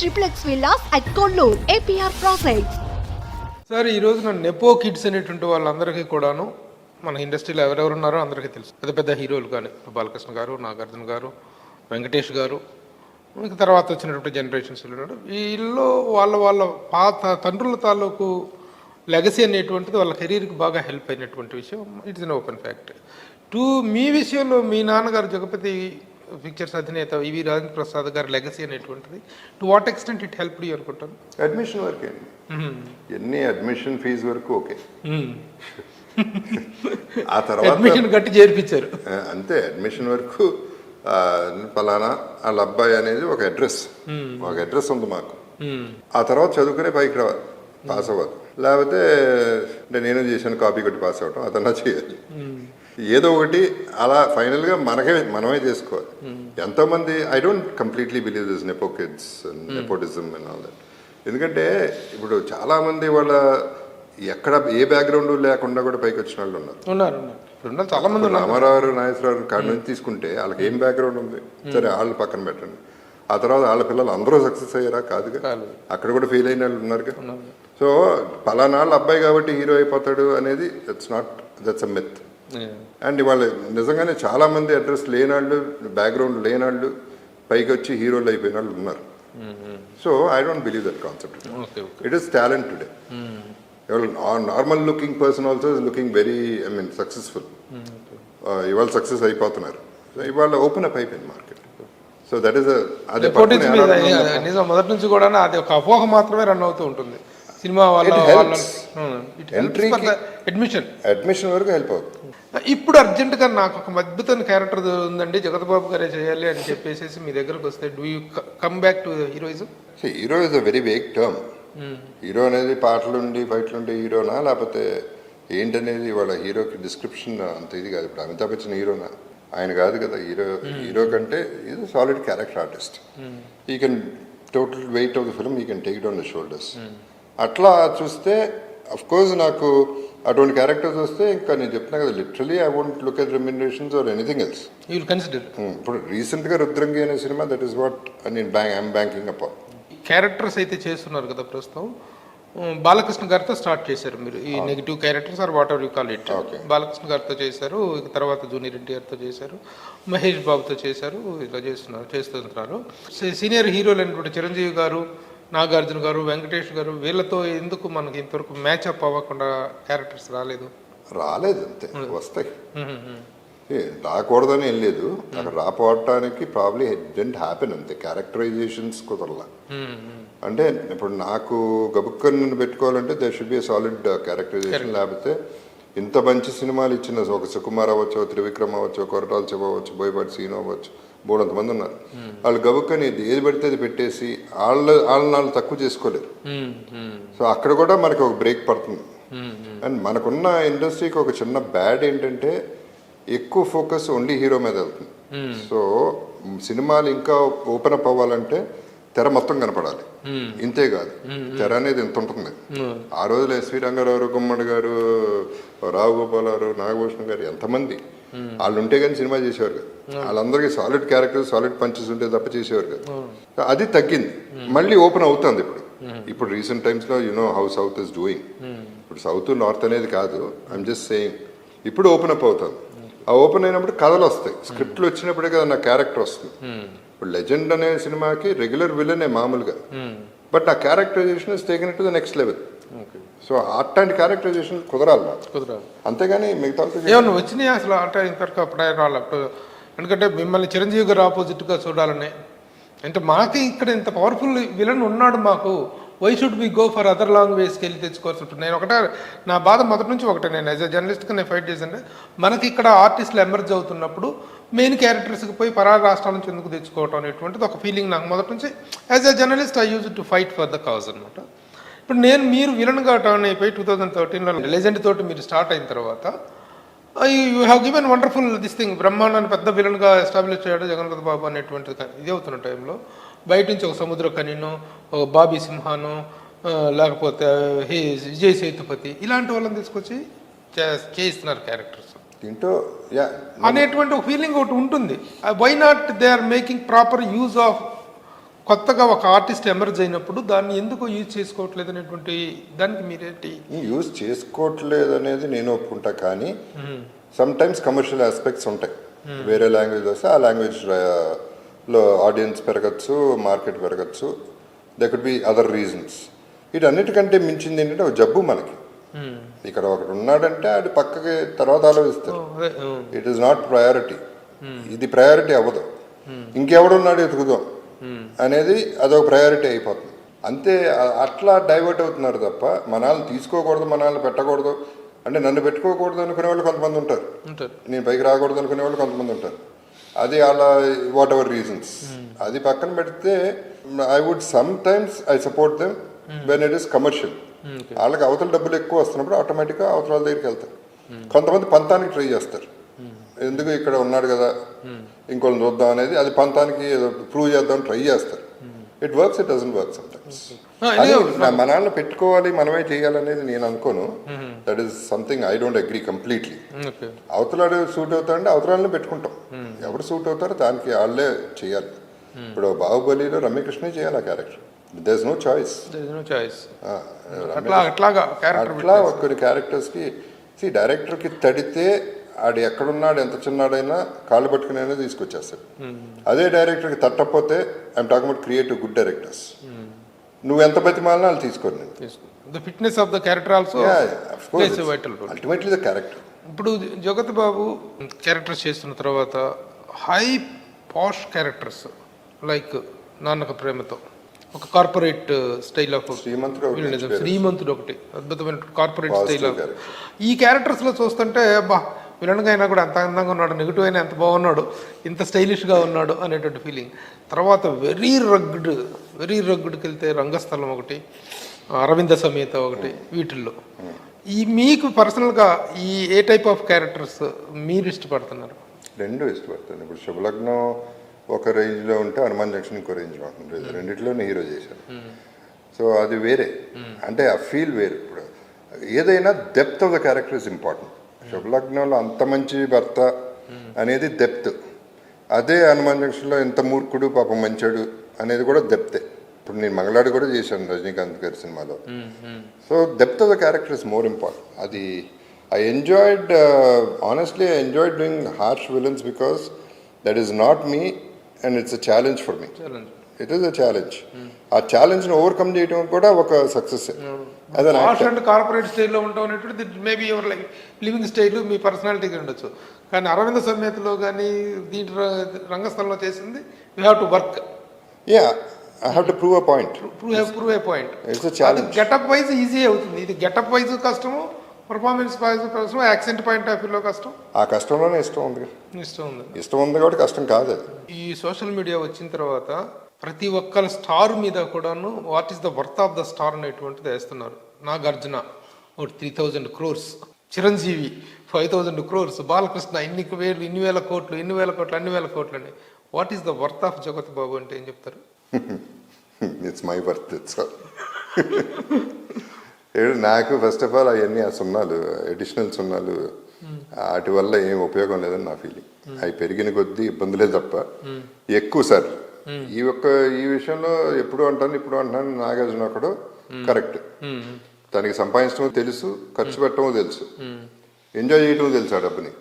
triplex villas at Kollur, APR Projects. Sir ఈ రోజు nepo kids అనేటువంటి వాళ్ళందరికీ కూడాను మన ఇండస్ట్రీలో ఎవరెవరు ఉన్నారో అందరికీ తెలుసు. పెద్ద పెద్ద హీరోలు కానీ బాలకృష్ణ గారు, నాగార్జున గారు, వెంకటేష్ గారు, ఇంకా తర్వాత వచ్చినటువంటి జనరేషన్స్ వీళ్ళు వాళ్ళ పాత తండ్రుల తాలూకు లెగసీ అనేటువంటిది వాళ్ళ కెరీర్కి బాగా హెల్ప్ అయినటువంటి విషయం. It's an open fact. మీ విషయంలో మీ నాన్నగారు జగపతి పిక్చర్స్ అధినేత ఈవి రాజేంద్ర ప్రసాద్ గారి లెగసీ అనేటువంటిది to what extent it help you అనుకుంటాను? అడ్మిషన్ వరకు ఎన్ని అడ్మిషన్ ఫీజు వరకు ఓకే. ఆ తర్వాత అడ్మిషన్ గట్టి చేర్పించారు అంతే. అడ్మిషన్ వరకు పలానా వాళ్ళ అబ్బాయి అనేది ఒక అడ్రస్ ఉంది మాకు. ఆ తర్వాత చదువుకునే పైకి రావాలి, పాస్ అవ్వాలి. లేకపోతే అంటే నేను చేశాను కాపీ కొట్టి పాస్ అవ్వటం, అదన్నా చేయాలి. ఏదో ఒకటి అలా ఫైనల్గా మనమే చేసుకోవాలి. ఎంతోమంది I don't completely believe this nepo kids nepotism and all that. ఎందుకంటే ఇప్పుడు చాలామంది వాళ్ళ ఎక్కడ ఏ బ్యాక్గ్రౌండ్ లేకుండా కూడా పైకి వచ్చిన వాళ్ళు ఉన్నారు. చాలా మంది రామారావు, నాగేశ్వరరావు కాడి నుంచి తీసుకుంటే వాళ్ళకి ఏం బ్యాక్గ్రౌండ్ ఉంది, సరే వాళ్ళు పక్కన పెట్టండి. ఆ తర్వాత వాళ్ళ పిల్లలు అందరూ సక్సెస్ అయ్యారా? కాదుగా, అక్కడ కూడా ఫెయిల్ అయిన వాళ్ళు ఉన్నారుగా. సో పలానాళ్ళ అబ్బాయి కాబట్టి హీరో అయిపోతాడు అనేది దట్స్ అ మిత్. అండ్ ఇవాళ నిజంగానే చాలా మంది అడ్రస్ లేనాళ్ళు, బ్యాక్గ్రౌండ్ లేనాళ్ళు పైకి వచ్చి హీరోలు అయిపోయిన వాళ్ళు ఉన్నారు. So I don't believe that concept. It is talent today. Normal looking person also is looking very successful. ఇవాళ సక్సెస్ అయిపోతున్నారు. ఇవాళ ఓపెన్ అప్ అయిపోయింది మార్కెట్. సో దట్ ఈస్ అదే నిజం. మొదటి నుంచి కూడా అది ఒక అపోహ మాత్రమే రన్ అవుతూ ఉంటుంది సినిమా అడ్మిషన్ వరకు హెల్ప్ అవుతుంది. ఇప్పుడు అర్జెంటుగా నాకు ఒక అద్భుతమైన క్యారెక్టర్ ఉందండి, జగత్ బాబు గారే చేయాలి అని చెప్పేసి మీ దగ్గరకు వస్తే do you come back to heroism? Hero is a very vague term. Hero అనేది పాటలుండి ఫైట్లుండి హీరోనా లేకపోతే ఏంటనేది వాళ్ళ హీరోకి డిస్క్రిప్షన్ అంత ఇది కాదు. ఇప్పుడు అమితాబ్ బచ్చన్ హీరోనా? ఆయన కాదు కదా హీరో కంటే is solid character artist. He can total weight of the film he can take it on the shoulders. అట్లా చూస్తే అఫ్ కోర్స్ నాకు అటువంటి క్యారెక్టర్స్ వస్తే ఇంకా నేను చెప్తున్నా కదా, literally I won't look at remunerations or anything else. You will consider. ఇప్పుడు రీసెంట్గా రుద్రంగి అనే సినిమా, దట్ ఈస్ వాట్ నేను ఐఎమ్ బ్యాంకింగ్ అప్. క్యారెక్టర్స్ అయితే చేస్తున్నారు కదా ప్రస్తుతం. బాలకృష్ణ గారితో స్టార్ట్ చేశారు మీరు ఈ negative characters or whatever you call it. Balakrishna గారితో చేశారు, తర్వాత జూనియర్ ఎన్టీఆర్తో చేశారు, మహేష్ బాబుతో చేశారు, ఇలా చేస్తున్నారు. సీనియర్ హీరోలు అయినటువంటి చిరంజీవి గారు, నాగార్జున గారు, వెంకటేష్ గారు, వీళ్ళతో ఎందుకు మనకి ఇంతవరకు మ్యాచ్ అప్ అవ్వకుండా క్యారెక్టర్స్ రాలేదు అంతే. వస్తాయి, రాకూడదని ఏం లేదు. అక్కడ రాపోవటానికి ప్రాబ్లీ డెంట్ హ్యాపెన్ అంతే. క్యారెక్టరైజేషన్స్ కుదరలా. అంటే ఇప్పుడు నాకు గబుక్కని పెట్టుకోవాలంటే they should be a solid characterisation. లేకపోతే ఇంత మంచి సినిమాలు ఇచ్చిన ఒక సుకుమార్ అవ్వచ్చు, త్రివిక్రమ్ అవ్వచ్చు, కొరటాల శివ అవ్వచ్చు, బోయపాటి సీను అవ్వచ్చు, బోడంత మంది ఉన్నారు. వాళ్ళు గబుక్కని ఏది పడితే అది పెట్టేసి వాళ్ళని తక్కువ చేసుకోలేరు. సో అక్కడ కూడా మనకి ఒక బ్రేక్ పడుతుంది. అండ్ మనకున్న ఇండస్ట్రీకి ఒక చిన్న బ్యాడ్ ఏంటంటే ఎక్కువ ఫోకస్ ఓన్లీ హీరో మీద వెళ్తుంది. సో సినిమాలు ఇంకా ఓపెన్ అప్ అవ్వాలంటే తెర మొత్తం కనపడాలి. ఇంతే కాదు, తెర అనేది ఎంత ఉంటుంది. ఆ రోజులు ఎస్వి రంగారావు, గుమ్మడి గారు, రావు గోపాలరావు, నాగభూషణ్ గారు, ఎంతమంది వాళ్ళు ఉంటే కానీ సినిమా చేసేవారు కదా. వాళ్ళందరికీ సాలిడ్ క్యారెక్టర్స్, సాలిడ్ పంచెస్ ఉంటే తప్ప చేసేవారు కదా. అది తగ్గింది, మళ్ళీ ఓపెన్ అవుతుంది ఇప్పుడు రీసెంట్ టైమ్స్ లో. You know how south is doing. ఇప్పుడు సౌత్ నార్త్ అనేది కాదు, ఐఎమ్ జస్ట్ సేయింగ్. ఇప్పుడు ఓపెన్ అప్ అవుతుంది. ఆ ఓపెన్ అయినప్పుడు కథలు వస్తాయి, స్క్రిప్ట్లు వచ్చినప్పుడే కదా నా క్యారెక్టర్ వస్తుంది. ఇప్పుడు లెజెండ్ అనే సినిమాకి రెగ్యులర్ విలనే మామూలుగా, బట్ ఆ characterisation is taken to the next level. So అట్లాంటి క్యారెక్టరైజేషన్ కుదరాలి, అంతేగాని మిగతా ఏమన్నా వచ్చినాయి అసలు అంటే ఇంతవరకు అప్పుడే రాలేదు. ఎందుకంటే మిమ్మల్ని చిరంజీవి గారు ఆపోజిట్గా చూడాలని, అంటే మాకు ఇక్కడ ఇంత పవర్ఫుల్ విలన్ ఉన్నాడు, మాకు why should be go for other లాంగ్వేజ్కి వెళ్ళి తెచ్చుకోవాల్సి ఉంటుంది. నేను నా బాధ మొదటి నుంచి నేను యాజ్ అ జర్నలిస్ట్గా నేను ఫైట్ చేశాను. మనకి ఇక్కడ ఆర్టిస్టులు ఎమర్జ్ అవుతున్నప్పుడు మెయిన్ క్యారెక్టర్స్కి పోయి పరాయి రాష్ట్రాల నుంచి ఎందుకు తెచ్చుకోవటం అనేటువంటిది ఒక ఫీలింగ్ నాకు మొదటి నుంచి. As a journalist I use to fight for the cause అనమాట. ఇప్పుడు మీరు విలన్గా టర్న్ అయిపోయి 2013లో లెజెండ్ తోటి మీరు స్టార్ట్ అయిన తర్వాత you have given wonderful this thing. బ్రహ్మాండాన్ని పెద్ద విలన్గా ఎస్టాబ్లిష్ చేయడం జగన్నాథ్ బాబు అనేటువంటిది. ఇది అవుతున్న టైంలో బయట నుంచి ఒక సముద్ర కనిను, ఒక బాబీ సింహాను, లేకపోతే విజయ్ సేతుపతి, ఇలాంటి వాళ్ళని తీసుకొచ్చి చేయిస్తున్నారు క్యారెక్టర్స్. దీంట్లో అనేటువంటి ఒక ఫీలింగ్ ఒకటి ఉంటుంది. Why not they are making proper use of కొత్తగా ఒక ఆర్టిస్ట్ ఎమర్జ్ అయినప్పుడు దాన్ని ఎందుకు యూజ్ చేసుకోవట్లేదు అనేటువంటి దానికి మీరేంటి? యూజ్ చేసుకోవట్లేదు అనేది నేను ఒప్పుకుంటా, కానీ సమ్ టైమ్స్ కమర్షియల్ ఆస్పెక్ట్స్ ఉంటాయి. వేరే లాంగ్వేజ్ వస్తే ఆ లాంగ్వేజ్ లో ఆడియన్స్ పెరగచ్చు, మార్కెట్ పెరగచ్చు, they could be other reasons. వీటన్నిటికంటే మించింది ఏంటంటే ఒక జబ్బు మనకి. ఇక్కడ ఒకటి ఉన్నాడంటే అది పక్కకి తర్వాత ఆలోచిస్తారు. It is not priority. ఇది ప్రయారిటీ అవ్వదు. ఇంకెవడున్నాడు ఎతుకుదాం అనేది అదొక ప్రయారిటీ అయిపోతుంది అంతే. అట్లా డైవర్ట్ అవుతున్నారు తప్ప మనల్ని తీసుకోకూడదు, మనల్ని పెట్టకూడదు అంటే నన్ను పెట్టుకోకూడదు అనుకునే వాళ్ళు కొంతమంది ఉంటారు, నేను పైకి రాకూడదు అనుకునే వాళ్ళు కొంతమంది ఉంటారు. అది అలా వాట్ ఎవర్ రీజన్స్. అది పక్కన పెడితే I would sometimes I support them when it is commercial. వాళ్ళకి అవతల డబ్బులు ఎక్కువ వస్తున్నప్పుడు ఆటోమేటిక్గా అవతల వాళ్ళ దగ్గరికి వెళ్తారు. కొంతమంది పంతానికి ట్రై చేస్తారు, ఎందుకు ఇక్కడ ఉన్నాడు కదా ఇంకోళ్ళని చూద్దాం అనేది, అది పంతానికి ప్రూవ్ చేద్దాం ట్రై చేస్తారు. It works, it doesn't work some times. మనల్ని పెట్టుకోవాలి, మనమే చేయాలనేది నేను అనుకోను. That is something I don't agree completely. అవతలాడు సూట్ అవుతాడంటే అవతలాన్ని పెట్టుకుంటాం, ఎవరు సూట్ అవుతారో దానికి వాళ్ళే చేయాలి. ఇప్పుడు బాహుబలిలో రమ్యకృష్ణే చేయాలి ఆ character. There is no choice. అట్లా కొన్ని క్యారెక్టర్స్కి డైరెక్టర్కి తడితే ఆడు ఎక్కడున్నాడు ఎంత చిన్నాడైనా కాళ్ళు పట్టుకునే తీసుకొచ్చేస్తాడు. అదే డైరెక్టర్కి తట్టకపోతే I'm talking about creative good directors, నువ్వు ఎంత బతిమాలినా వాళ్ళు తీసుకోండి. The fitness of the character also plays a vital role. Ultimately the character. ఇప్పుడు జగత్ బాబు క్యారెక్టర్స్ చేస్తున్న తర్వాత high posh characters like Nannaku Prematho ఒక కార్పొరేట్ స్టైల్ ఆఫ్ శ్రీమంతుడు ఒకటి అద్భుతమైన కార్పొరేట్ స్టైల్ ఆఫ్ ఈ క్యారెక్టర్స్లో చూస్తుంటే బా విలన్గా అయినా కూడా ఎంత అందంగా ఉన్నాడు, నెగిటివ్ అయినా ఎంత బాగున్నాడు, ఇంత స్టైలిష్గా ఉన్నాడు అనేటువంటి ఫీలింగ్. తర్వాత వెరీ రగ్గుడ్కి వెళ్తే రంగస్థలం ఒకటి, అరవింద సమేత ఒకటి, వీటిల్లో ఈ మీకు పర్సనల్గా ఈ ఏ టైప్ ఆఫ్ క్యారెక్టర్స్ మీరు ఇష్టపడుతున్నారు? రెండు ఇష్టపడుతుంది. ఇప్పుడు శుభలగ్నం ఒక రేంజ్లో ఉంటే హనుమాన్ జంక్షన్ ఇంకో రేంజ్లో ఉంటుంది. రెండిట్లోనే హీరో చేశాను. సో అది వేరే, అంటే ఆ ఫీల్ వేరే. ఇప్పుడు ఏదైనా depth of the character is important. శుభలగ్నంలో అంత మంచి భర్త అనేది డెప్త్, అదే హనుమాన్ జంక్షన్లో ఎంత మూర్ఖుడు పాపం మంచాడు అనేది కూడా డెప్తే. ఇప్పుడు నేను మంగళాడు కూడా చేశాను రజనీకాంత్ గారి సినిమాలో. So depth of the character is more important. అది I enjoyed, honestly I enjoyed doing harsh villains because that is not me and it's a challenge for me. It is a challenge. ఆ ఛాలెంజ్ని overcome చేయడం కూడా ఒక success. Corporate స్టైల్లో ఉంటాం అనేటువంటి maybe your like living style మీ పర్సనాలిటీగా ఉండొచ్చు. కానీ అరవింద సమేతలో కానీ దీంట్లో రంగస్థలంలో చేసింది you have to work. Yeah, I have to prove a point. Prove a point. It's a challenge. Getup wise easy అవుతుంది, ఇది గెటప్ వైజ్ కష్టము, పర్ఫార్మెన్స్ వైజ్ కష్టం, యాక్సెంట్ పాయింట్ ఆఫ్ వ్యూలో కష్టం. ఆ కష్టంలోనే ఇష్టం ఉంది కాబట్టి కష్టం కాదు అది. ఈ సోషల్ మీడియా వచ్చిన తర్వాత ప్రతి ఒక్కరి స్టార్ మీద కూడాను what is the worth of the star అనేటువంటిది వేస్తున్నారు. నాగార్జున ఒక 3000 crores, చిరంజీవి 5000 crores, బాలకృష్ణ ఇన్ని వేల కోట్లు అని. What is the worth of జగత్ బాబు అంటే ఏం చెప్తారు? It's my worth. ఇట్స్ నాకు ఫస్ట్ ఆఫ్ ఆల్ అవన్నీ ఆ సున్నాలు, అడిషనల్ సున్నాలు, వాటి వల్ల ఏం ఉపయోగం లేదని నా ఫీలింగ్. అవి పెరిగిన కొద్దీ ఇబ్బందులే తప్ప ఎక్కువ సార్ ఈ విషయంలో ఇప్పుడు అంటాను నాగార్జున ఒకడు కరెక్ట్. తనకి సంపాదించడం తెలుసు, ఖర్చు పెట్టడం తెలుసు, ఎంజాయ్ చేయడం తెలుసు. ఆ డబ్బుని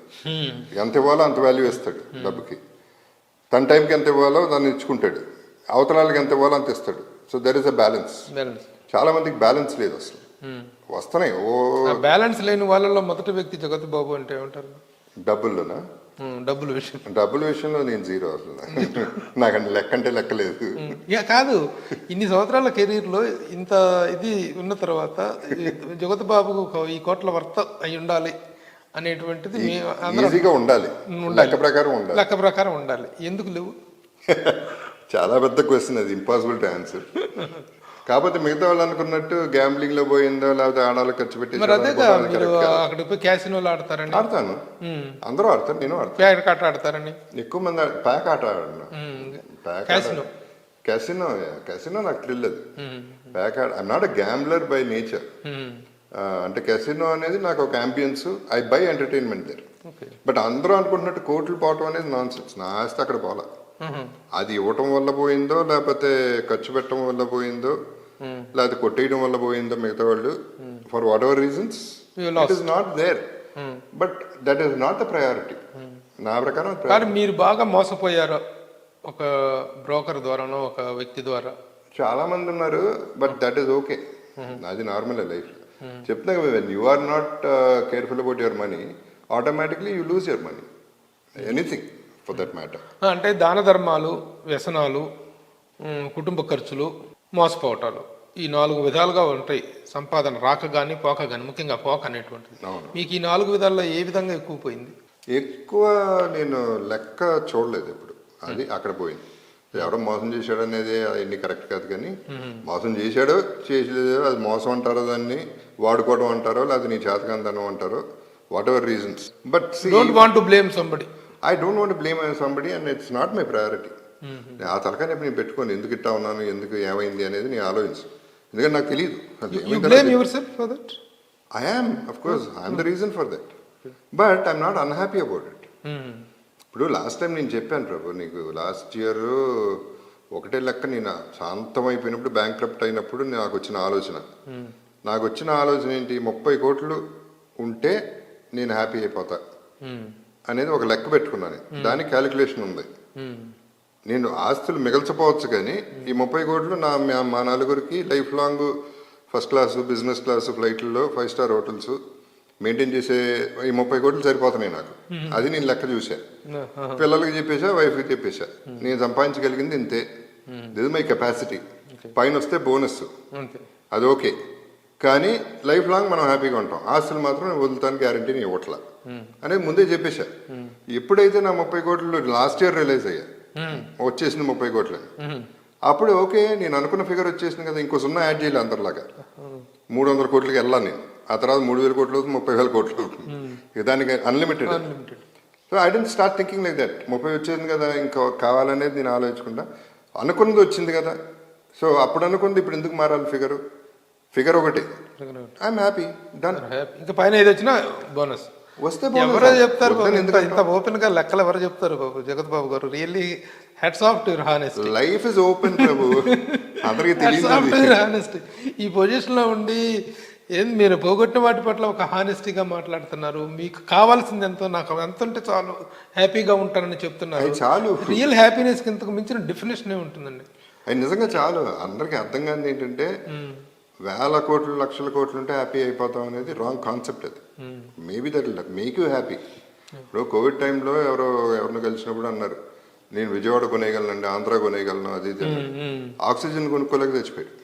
ఎంత ఇవ్వాలో అంత వాల్యూ ఇస్తాడు డబ్బుకి. తన టైంకి ఎంత ఇవ్వాలో దాన్ని ఇచ్చుకుంటాడు, అవతరాలకి ఎంత ఇవ్వాలో అంత ఇస్తాడు. So there is a balance. చాలా మందికి బ్యాలెన్స్ లేదు అసలు. వస్తున్నాయి బ్యాలెన్స్ లేని వాళ్ళలో మొదటి వ్యక్తి జగత్ బాబు అంటే ఏమంటారు? డబ్బుల్లోనా? డబ్బుల విషయంలో నేను జీరో అసలు. నాకంటే లెక్క అంటే లెక్కలేదు. కాదు, ఇన్ని సంవత్సరాల కెరీర్లో ఇంత ఇది ఉన్న తర్వాత జగత్ బాబు ఈ కోట్ల వర్త అయి ఉండాలి అనేటువంటిది ఈజీగా ఉండాలి, లెక్క ప్రకారం ఉండాలి. ఎందుకు లేవు? చాలా పెద్ద క్వశ్చన్ అది, ఇంపాసిబుల్ టు ఆన్సర్. కాకపోతే మిగతా వాళ్ళు అనుకున్నట్టు గ్యాంబ్లింగ్ లో పోయిందో లేకపోతే ఆడాలి ఖర్చు పెట్టి క్యాసినోలు ఆడతారని. ఆడతాను, అందరూ ఆడతారు, నేను ఆడతాను. ప్యాక్ ఆట ఆడతారని ఎక్కువ మంది. ప్యాక్ ఆట ఆడను. క్యాసినో నాకు థ్రిల్ అది. ప్యాక్ ఆట I'm not a gambler by nature. అంటే క్యాసినో అనేది నాకు ఒక ambience, I buy entertainment there. But అందరూ అనుకుంటున్నట్టు కోట్లు పోవటం అనేది నాన్ సెన్స్. నా ఆస్తి అక్కడ పోలా. అది ఇవ్వటం వల్ల పోయిందో లేకపోతే ఖర్చు పెట్టడం వల్ల పోయిందో లేకపోతే కొట్టేయడం వల్ల పోయిందో మిగతా వాళ్ళు for whatever reasons it is not there but that is not the priority నా ప్రకారం. కానీ మీరు బాగా మోసపోయారు ఒక బ్రోకర్ ద్వారానో ఒక వ్యక్తి ద్వారా? చాలా మంది ఉన్నారు, బట్ దట్ ఈస్ ఓకే. అది నార్మల్ లైఫ్. చెప్తున్నా కదా, when you are not careful about your money automatically you lose your money, anything for that matter. అంటే దాన ధర్మాలు, వ్యసనాలు, కుటుంబ ఖర్చులు, మోసపోవటాలు, ఈ 4 విధాలుగా ఉంటాయి. సంపాదన రాక కానీ పోక కానీ, ముఖ్యంగా పోక అనేటువంటిది. మీకు ఈ 4 విధాల్లో ఏ విధంగా ఎక్కువ పోయింది? ఎక్కువ నేను లెక్క చూడలేదు ఇప్పుడు. అది అక్కడ పోయింది. ఎవడో మోసం చేశాడు అనేది అవన్నీ కరెక్ట్ కాదు, కానీ మోసం చేశాడో చేసలేదో అది మోసం అంటారో, దాన్ని వాడుకోవడం అంటారో, లేకపోతే నీ చేతకందనం అంటారో, what ever reasons. But don't want to blame somebody. I don't want to blame somebody and it's not my priority. ఆ తలకాయ నేను పెట్టుకొని ఎందుకు ఇట్టా ఉన్నాను, ఎందుకు ఏమైంది అనేది నేను ఆలోచించు. ఎందుకంటే నాకు తెలియదు. I am of course I'm the reason for that, but I'm not unhappy about it. ఇప్పుడు లాస్ట్ టైం నేను చెప్పాను ప్రభు నీకు, లాస్ట్ ఇయర్ ఒకటే లెక్క, నేను శాంతమైపోయినప్పుడు బ్యాంక్రప్ట్ అయినప్పుడు నాకు వచ్చిన ఆలోచన ఏంటి, 30 కోట్లు ఉంటే నేను హ్యాపీ అయిపోతా అనేది ఒక లెక్క పెట్టుకున్నాను. దానికి క్యాలిక్యులేషన్ ఉంది. నేను ఆస్తులు మిగల్చపోవచ్చు, కానీ ఈ 30 కోట్లు మా నలుగురికి life long first class, business class ఫ్లైట్లలో, 5 స్టార్ హోటల్స్ మెయింటైన్ చేసే ఈ 30 కోట్లు సరిపోతున్నాయి నాకు. అది నేను లెక్క చూసా, పిల్లలకి చెప్పేసా, వైఫ్కి చెప్పేసా, నేను సంపాదించగలిగింది ఇంతే, దిస్ మై కెపాసిటీ. పైన వస్తే బోనస్, అది ఓకే, కానీ లైఫ్ లాంగ్ మనం హ్యాపీగా ఉంటాం. ఆస్తులు మాత్రం వదులుతాను గ్యారంటీని ఇవ్వట్లా అనేది ముందే చెప్పేసా. ఎప్పుడైతే నా 30 కోట్లు లాస్ట్ ఇయర్ రియలైజ్ అయ్యా, వచ్చేసింది 30 కోట్లు, అప్పుడు ఓకే నేను అనుకున్న ఫిగర్ వచ్చేసింది కదా, ఇంకో 0 యాడ్ చేయాలి అందరిలాగా. 300 కోట్లకి వెళ్ళాను నేను. ఆ తర్వాత 3,000 కోట్లు అవుతుంది, 30,000 కోట్లు అవుతుంది, దానికి unlimited. So I don't start thinking like that. 30 వచ్చేసింది కదా, ఇంకా కావాలనేది నేను ఆలోచించకుండా అనుకున్నది వచ్చింది కదా. సో అప్పుడు అనుకుంది, ఇప్పుడు ఎందుకు మారాలి ఫిగర్ ఒకటి. I'm happy, done. ఇంకా పైన ఏది వచ్చినా బోనస్ వస్తే ఎవరో చెప్తారు. ఇంత ఓపెన్ గా లెక్కలు ఎవరు చెప్తారు బాబు? Jagath Babu garu, really hats off to your honesty. Life is open Prabhu, అందరికీ తెలియదు. ఈ పొజిషన్ లో ఉండి ఏంది మీరు పోగొట్టిన వాటి పట్ల ఒక హానెస్టీగా మాట్లాడుతున్నారు. మీకు కావాల్సింది ఎంతో, నాకు ఎంత ఉంటే చాలు హ్యాపీగా ఉంటానని చెప్తున్నారు. చాలు. రియల్ హ్యాపీనెస్ కి ఇంతకు మించిన డెఫినేషన్ ఉంటుందండి. అది నిజంగా చాలు. అందరికి అర్థం కాదు ఏంటంటే 1,000 కోట్లు 1,00,000 కోట్లు ఉంటే హ్యాపీ అయిపోతాం అనేది రాంగ్ కాన్సెప్ట్. అది maybe that will make you happy. ఇప్పుడు కోవిడ్ టైంలో ఎవరిని కలిసినప్పుడు అన్నారు, నేను విజయవాడ కొనేయగలనండి, ఆంధ్ర కొనేయగలను, అది ఆక్సిజన్ కొనుక్కోలేక తెచ్చిపోయాడు.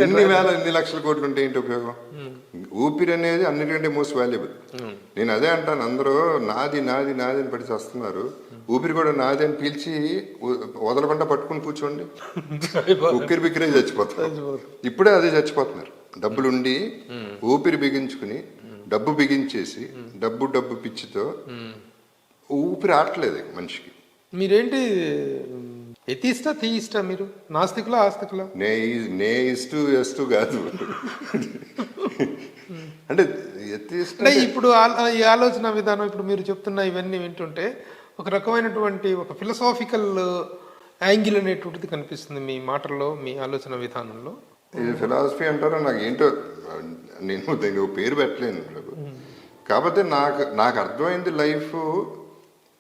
ఎన్ని లక్షల కోట్లు ఉంటే ఏంటి ఉపయోగం? ఊపిరి అనేది అన్నిటికంటే మోస్ట్ వాల్యుబుల్. నేను అదే అంటాను, అందరూ నాది నాది నాది అని పడి వస్తున్నారు. ఊపిరి కూడా నాది అని పీల్చి వదలకుండా పట్టుకుని కూర్చోండి, ఉక్కిరి బిక్కిరే చచ్చిపోతారు. ఇప్పుడే అదే చచ్చిపోతున్నారు. డబ్బులుండి ఊపిరి బిగించుకుని, డబ్బు బిగించేసి, డబ్బు పిచ్చితో ఊపిరి ఆడట్లేదు మనిషికి. మీరేంటి ఎతిస్తా తీయిస్తా? మీరు నాస్తికులా ఆస్తికులా? నే ఇస్తూ కాదు అంటే ఇప్పుడు ఈ ఆలోచన విధానం, ఇప్పుడు మీరు చెప్తున్న ఇవన్నీ వింటుంటే ఒక రకమైనటువంటి ఒక ఫిలసాఫికల్ యాంగిల్ అనేటువంటిది కనిపిస్తుంది మీ మాటల్లో, మీ ఆలోచన విధానంలో. ఇది ఫిలాసఫీ అంటారో నాకు ఏంటో, నేను దీనికి పేరు పెట్టలేను ప్రభు. కాకపోతే నాకు అర్థమైంది, లైఫ్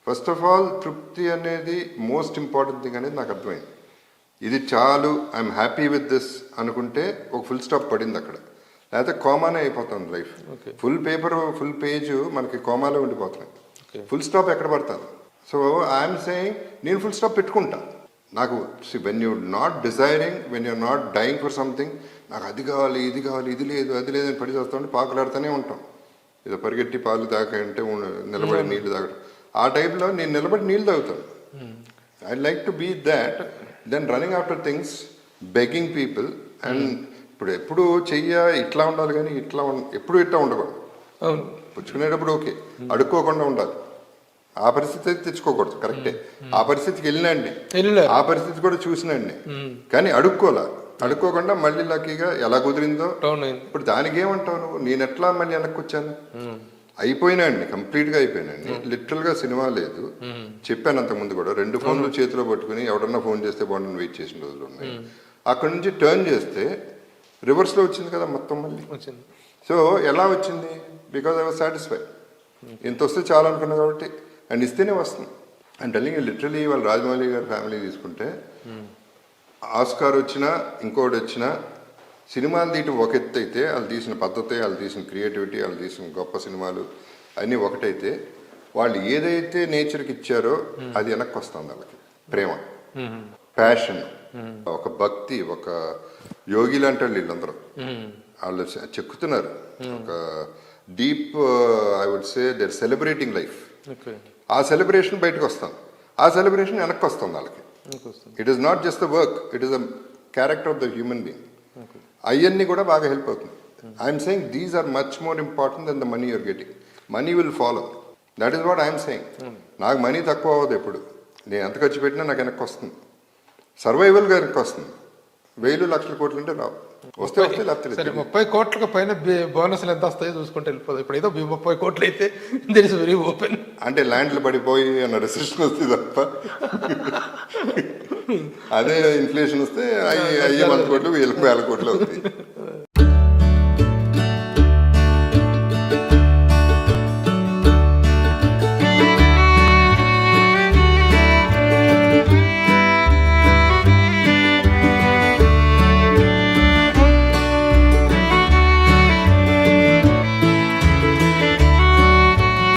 ఫస్ట్ ఆఫ్ ఆల్ తృప్తి అనేది మోస్ట్ ఇంపార్టెంట్ థింగ్ అనేది నాకు అర్థమైంది. ఇది చాలు, ఐఎమ్ హ్యాపీ విత్ దిస్ అనుకుంటే ఒక ఫుల్ స్టాప్ పడింది అక్కడ, లేకపోతే కోమానే అయిపోతుంది లైఫ్. ఫుల్ పేజ్ మనకి కోమాలో ఉండిపోతున్నాయి, ఫుల్ స్టాప్ ఎక్కడ పడతాను. సో ఐఎమ్ సేయింగ్ నేను ఫుల్ స్టాప్ పెట్టుకుంటా. నాకు when you not desiring, when you're not dying for something, నాకు అది కావాలి ఇది కావాలి, ఇది లేదు అది లేదని పడి చేస్తుంటే పాకులాడుతూనే ఉంటాం. ఏదో పరిగెట్టి పాలు తాకంటే నిలబడి నీళ్లు తాగడం, ఆ టైప్లో నేను నిలబడి నీళ్ళు తాగుతాను. I like to be that than running after things, begging people. And ఇప్పుడు ఎప్పుడు ఇట్లా ఉండాలి, కానీ ఎప్పుడు ఇట్లా ఉండకూడదు. పుచ్చుకునేటప్పుడు ఓకే, అడుక్కోకుండా ఉండాలి. ఆ పరిస్థితి అయితే తెచ్చుకోకూడదు, కరెక్టే. ఆ పరిస్థితికి వెళ్ళినండి, ఆ పరిస్థితి కూడా చూసినండి, కానీ అడుక్కోకుండా మళ్ళీ లక్కీగా ఎలా కుదిరిందో. ఇప్పుడు దానికి ఏమంటావు నువ్వు? నేను ఎట్లా మళ్ళీ వెనక్కి వచ్చాను? అయిపోయినాయండి, కంప్లీట్గా అయిపోయినాయండి. లిటరల్గా సినిమా లేదు. చెప్పాను అంతకుముందు కూడా, 2 ఫోన్లు చేతిలో పట్టుకుని ఎవడన్నా ఫోన్ చేస్తే బాగుండని వెయిట్ చేసిన రోజులు ఉన్నాయి. అక్కడి నుంచి టర్న్ చేస్తే రివర్స్లో వచ్చింది కదా మొత్తం మళ్ళీ. వచ్చింది. సో ఎలా వచ్చింది? Because I was satisfied. ఇంత వస్తే చాలా అనుకున్నా కాబట్టి, అండ్ ఇస్తేనే వస్తుంది. అండ్ టెల్లింగ్ లిటరలీ వాళ్ళు రాజమౌళి గారి ఫ్యామిలీ తీసుకుంటే ఆస్కార్ వచ్చినా ఇంకోటి వచ్చినా సినిమాలు తీయటం ఒక ఎత్తు అయితే, వాళ్ళు తీసిన పద్ధతి, వాళ్ళు తీసిన క్రియేటివిటీ, వాళ్ళు తీసిన గొప్ప సినిమాలు అన్నీ ఒకటైతే, వాళ్ళు ఏదైతే నేచర్కి ఇచ్చారో అది వెనక్కి వస్తుంది. వాళ్ళకి ప్రేమ, ప్యాషన్, ఒక భక్తి, ఒక యోగి లాంటి వాళ్ళు వీళ్ళందరూ. వాళ్ళు చెక్కుతున్నారు ఒక deep, I would say they're celebrating life. ఆ సెలబ్రేషన్ బయటకు వస్తాం, ఆ సెలబ్రేషన్ వెనక్కి వస్తుంది వాళ్ళకి. It is not just the work, it is the character of the human being. అవన్నీ కూడా బాగా హెల్ప్ అవుతుంది. I'm saying these are much more important than the money you're getting. Money will follow, that is what I'm saying. నాకు money తక్కువ అవ్వదు ఎప్పుడు, నేను ఎంత ఖర్చు పెట్టినా నాకు వెనక్కి వస్తుంది. సర్వైవల్గా వెనక్కి వస్తుంది. 1000 లక్షల కోట్లు అంటే రావు, వస్తే వస్తే లేకపోతే. 30 కోట్లకు పైన బోనస్లు ఎంత వస్తాయో చూసుకుంటే వెళ్ళిపోదు. ఇప్పుడు ఏదో 30 కోట్లు అయితే దిర్ ఇస్ వెరీ ఓపెన్. అంటే ల్యాండ్లు పడిపోయి అన్న రెసిస్టెన్స్ వస్తుంది తప్ప, అదే ఇన్ఫ్లేషన్ వస్తే 500 కోట్లు 1000 కోట్లు అవుతాయి.